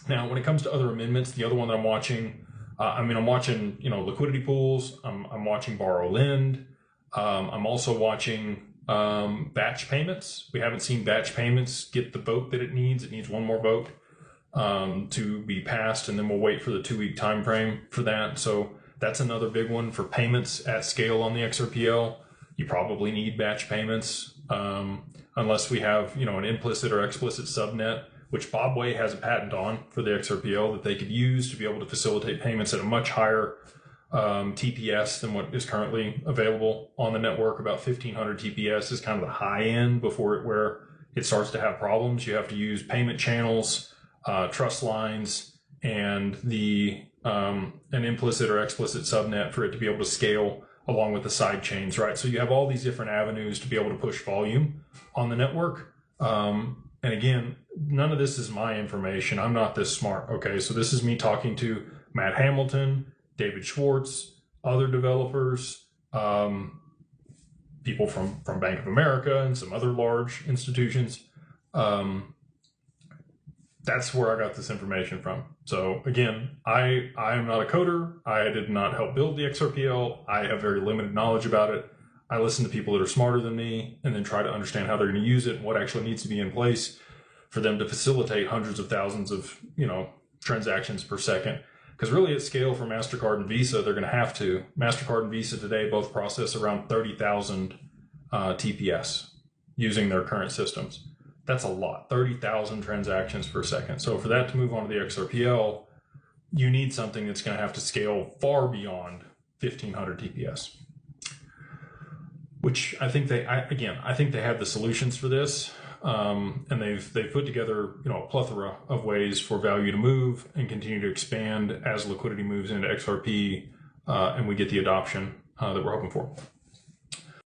Now, when it comes to other amendments, the other one that I'm watching, I'm watching, liquidity pools. I'm watching borrow lend. I'm also watching batch payments. We haven't seen batch payments get the vote that it needs. It needs one more vote to be passed, and then we'll wait for the 2-week time frame for that. So that's another big one for payments at scale on the XRPL. You probably need batch payments unless we have, an implicit or explicit subnet, which Bob Way has a patent on for the XRPL that they could use to be able to facilitate payments at a much higher TPS than what is currently available on the network. About 1,500 TPS is kind of the high end where it starts to have problems. You have to use payment channels, trust lines, and an implicit or explicit subnet for it to be able to scale along with the side chains, right? So you have all these different avenues to be able to push volume on the network. And again, none of this is my information. I'm not this smart, okay? So this is me talking to Matt Hamilton, David Schwartz, other developers, people from Bank of America and some other large institutions. That's where I got this information from. So again, I am not a coder. I did not help build the XRPL. I have very limited knowledge about it. I listen to people that are smarter than me and then try to understand how they're going to use it and what actually needs to be in place for them to facilitate hundreds of thousands of, transactions per second. Because really at scale for MasterCard and Visa, they're going to have to. MasterCard and Visa today both process around 30,000 TPS using their current systems. That's a lot, 30,000 transactions per second. So for that to move on to the XRPL, you need something that's going to have to scale far beyond 1,500 TPS. Which I think I think they have the solutions for this, and they've put together a plethora of ways for value to move and continue to expand as liquidity moves into XRP, and we get the adoption that we're hoping for.